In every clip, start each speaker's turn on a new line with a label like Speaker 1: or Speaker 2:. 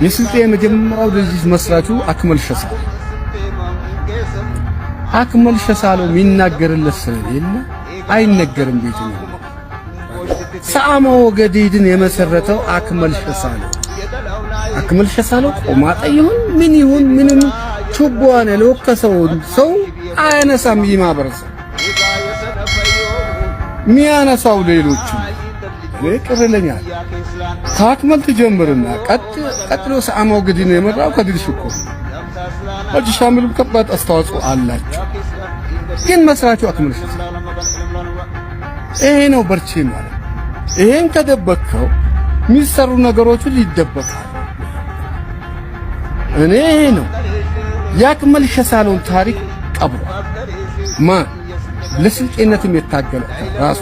Speaker 1: የስልጤ የመጀመሪያው ድርጅት መስራቹ አክመል ሸሳሎ አክመል ሸሳሎ የሚናገርለት ስለሌለ አይነገርም ቤቱ ነው። ሰአማ ወገዴድን የመሰረተው አክመል ሸሳሎ ቆማጣ ይሁን ምን ይሁን ምንም ችቦዋን ለወከሰው ሰው አያነሳም። ይማበረሰ ሚያነሳው ሌሎች ለቅርለኛል ከአክመል ተጀምርና ቀጥሎ ሰአማ ወገዴድን የመራው ከድር ሽኩር ሀጂ ሻሚልም ከባድ አስተዋጽኦ አላቸው። ግን መስራቹ አክመል ሸሳሎ ይሄ ነው በርቼ ማለት። ይሄን ከደበከው የሚሰሩ ነገሮች ይደበቃሉ። እኔ ይሄ ነው የአክመል ሸሳሎን ታሪክ ቀብሮ ማን ለስልጤነትም የታገለ ራሱ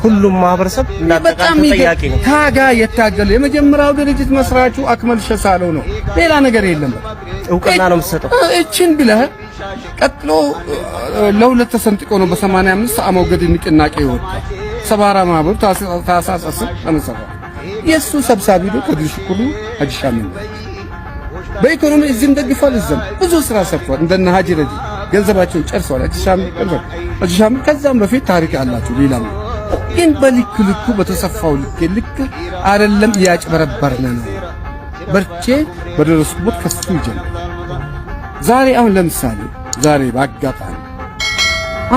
Speaker 2: ሁሉም ማህበረሰብ በጣም ተጠያቂ ነው።
Speaker 1: ታጋ የታገለ የመጀመሪያው ድርጅት መስራቹ አክመል ሸሳሎ ነው። ሌላ ነገር የለም።
Speaker 2: እውቅና ነው የምትሰጠው።
Speaker 1: እቺን ብለህ ቀጥሎ ለሁለት ተሰንጥቆ ነው በ85 ሰአማ ወገዴድ ንቅናቄ ይወጣ ሰባራ ማህበር ታሳሳስ ተመሰረ። የሱ ሰብሳቢ ነው ከድር ሽኩር ሀጂ ሻሚል። በኢኮኖሚ እዚህም ደግፏል። እዛም ብዙ ስራ ሰርቷል። እንደነ ሀጂ ረዲ ገንዘባቸውን ጨርሰዋል። ሀጂ ሻሚል ከዛም በፊት ታሪክ አላቸው። ሌላም ግን በልክ ልኩ በተሰፋው ልክ አይደለም ያጭበረበርነ ነው። በርቼ በደረስኩበት ከሱ ይጀምር። ዛሬ አሁን ለምሳሌ ዛሬ ባጋጣሚ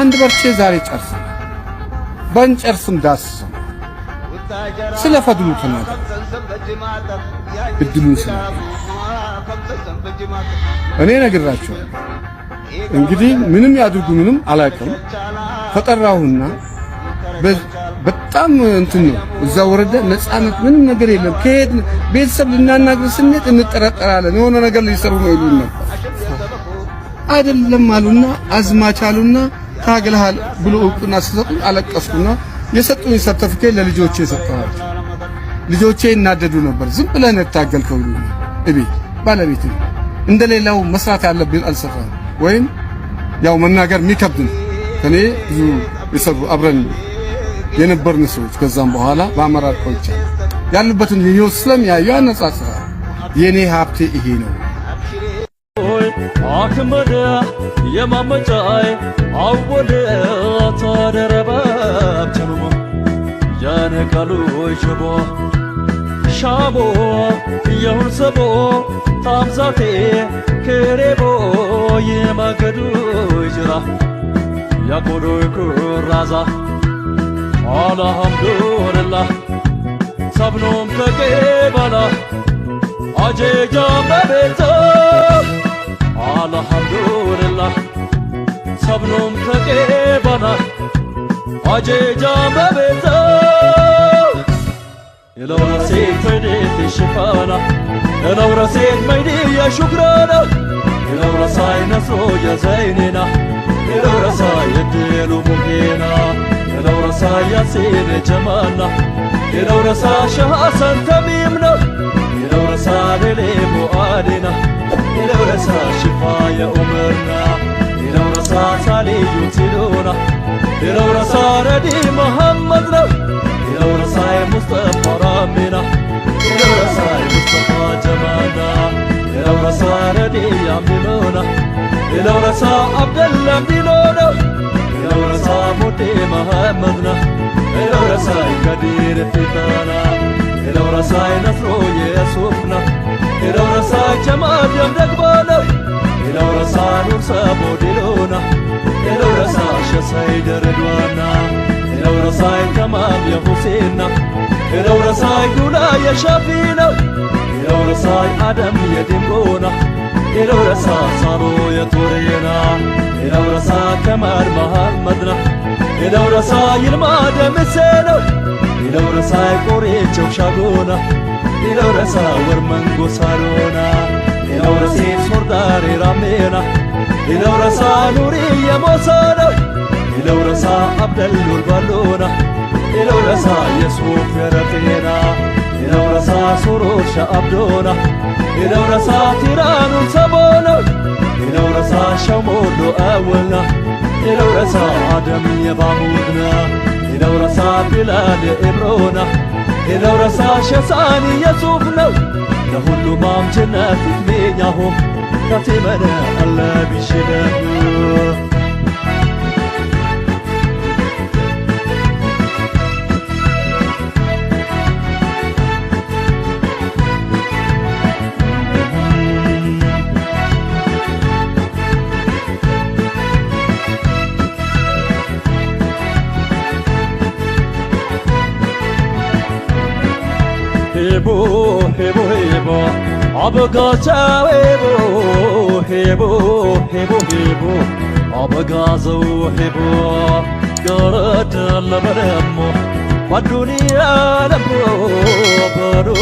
Speaker 1: አንድ በርቼ ዛሬ ጨርሰናል። ባንጨርስም ዳስሰው ስለ ፈድሉ ተናገር እድሉን ስለ እኔ ነግራቸዋለሁ። እንግዲህ ምንም ያድርጉ ምንም አላውቅም። ተጠራሁና በጣም እንትን ነው እዛ ወረደ ነፃነት ምንም ነገር የለም። ከሄድ ቤተሰብ ልናናግር ስንሄድ እንጠረጠራለን። የሆነ ነገር ሊሰሩ ነው ይሉን ነበር። አይደለም አሉና አዝማች አሉና ታገልሃል ብሎ እውቅና ሲሰጡኝ አለቀስኩና የሰጡኝ ሰርቲፊኬት ለልጆቼ ሰጠኋቸው። ልጆቼ እናደዱ ነበር። ዝም ብለህ ታገልከው ይሉኝ እቤት ባለቤት ነው እንደሌላው መስራት ያለብን አልሰራም ወይም ያው መናገር የሚከብድ ነው። ከኔ ብዙ የሰሩ አብረን የነበርን ሰዎች ከዛም በኋላ በአመራር ቆይቻ ያሉበትን ህይወት ስለሚያዩ ያነጻጽራል። የኔ ሀብቴ ይሄ ነው።
Speaker 3: አክመል የማመጫይ አወደ ተደረበብተኑ ያነቃሉ ሸቦ ሻቦ የሁልሰቦ ታምዛቴ ከሬቦ የማገዱ ጅራ ያቆዶ ኩራዛ አልሐምዱሊላህ ሰብኖም ተቀበላ አጀጃ በቤተ አልሐምዱሊላህ ሰብኖም ተቀበላ አጀጃ በቤተ የለውረሴት መይዴት ሽፋና የለውረሴት መይዴ የሹክራና የለውረሳይ ነስሮ የዘይኔና የለውረሳይ የድሉ ሙሄና የለውረሳይ ያሴን ጀማና የለውረሳ ሸሐሰን ተሚምና የለውረሳ ሌሌ ሙአዴና የለውረሳ ሽፋ የኡመርና የለውረሳ ሳሊዩ ሲዶና የለውረሳ ረዲ መሐመድና የለውረሳ ሙስጠፋ ራሚና የለውረሳ ሙስጠፋ ጀማና የለውረሳ ረዲ አምዲኖና የለውረሳ አብደላ አምዲኖና የለውረሳ ሙዴ መሐመድና የለውረሳ ከዲር ፊታና የለውረሳ ነስሮ የሱፍና የለውረሳ ጀማል የምደግባና የለውረሳ ኑርሰ ቦዲሎና የለውረሳ ሸሰይ ደረድዋና የለውረሳ ተማም የሁሴና የለውረሳ ዱላ የሻፊና የለውረሳ አደም የዲንጎና የለውረሳ ሳሮ የቶሬና የለውረሳ ከማል መሐመድና የለውረሳ ይልማ ደምሴና የለውረሳ ቆሬቸው ሻጎና የለውረሳ ወርመንጎ ሳሎና የለውረሴ ሶርዳሬ ራሜና የለውረሳ ኑሪ የሞሳና የለውረሳ አብደል ኑርባሎና የለውረሳ የሱፍ የረፌና የለውረሳ ሱሩር ሻአብዶና የለውረሳ ቲራኑ ሰቦና የለውረሳ ሸሞሎ አወልና የለውረሳ አደም የባሙድና የለውረሳ ቢላል የኢብሮና የለውረሳ ሸሳኒ የሱፍና نافت مينياهم كاتمنا ألا بشنه هبو هبو هبو عبقاچاو هبو هبو هبو هبو عبقازو هبو قرد لبرمو والدنيا لبو برو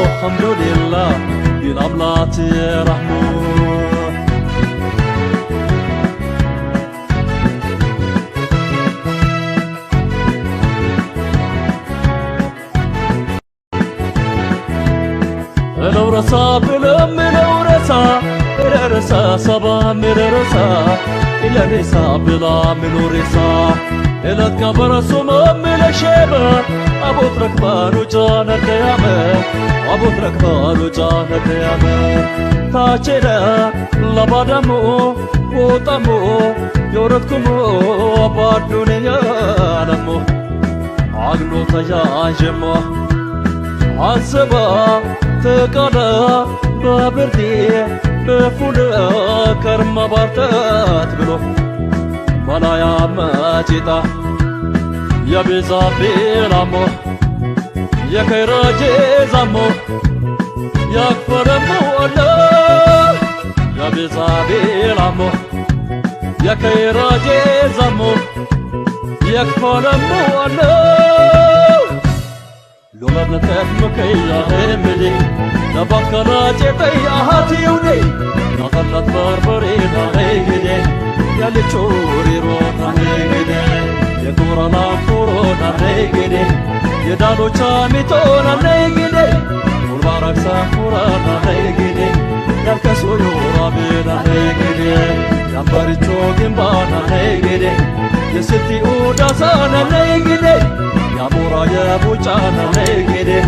Speaker 3: الحمد لله بالأبلات رحمو لورسا بلم لورسا رسا صبا من رسا إلى رسا بلا من رسا إلى تكبر سمم من الشيبة أبو تركبان وجان القيامة أبو تركبان وجان القيامة تاجرا لبادمو وطمو يوردكمو بادونيا نمو عقلو تجاجمو عصبا تقالا بابردي بفولا كرم بارتات بلو ملا يا ماجدا يا بزابي رامو يا كيراجي زامو يا كفرمو الله يا بزابي رامو يا كيراجي زامو يا كفرمو الله لولا بنتك مكيا همدي نبكنا جتي أهاتيوني نغلط بربري نهيجدي يا لتشوري رونا هيجدي يا كورا لامفورنا هيجدي يا دانو شاميتونا هيجدي والبارك سافورانا هيجدي يا كسويو رابينا هيجدي يا باريتشو جنبانا هيجدي يا ستي أوداسانا هيجدي يا مورا يا بوچانا هيجدي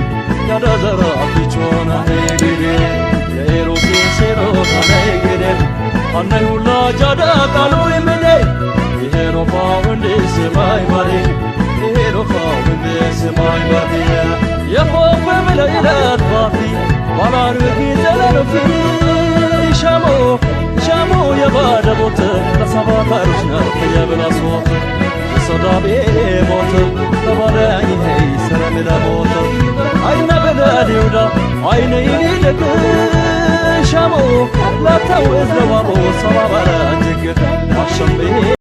Speaker 3: يا دزرا بيچونا هيجدي يا إيروسي سيرونا هيجدي أنا يولا جادا قالو يمدي يهيرو فاوندي سماي مالي يهيرو فاوندي سماي مالي يا فوق من الإلات بافي ولا رغي زلالو في شامو شامو يا بادا بوت لسبا تارشنا يا بلا صوت صدابي موت تبارعي هي سلام موت أين بلادي ودا أين يليك شامو لا توز لوارو صبابا جك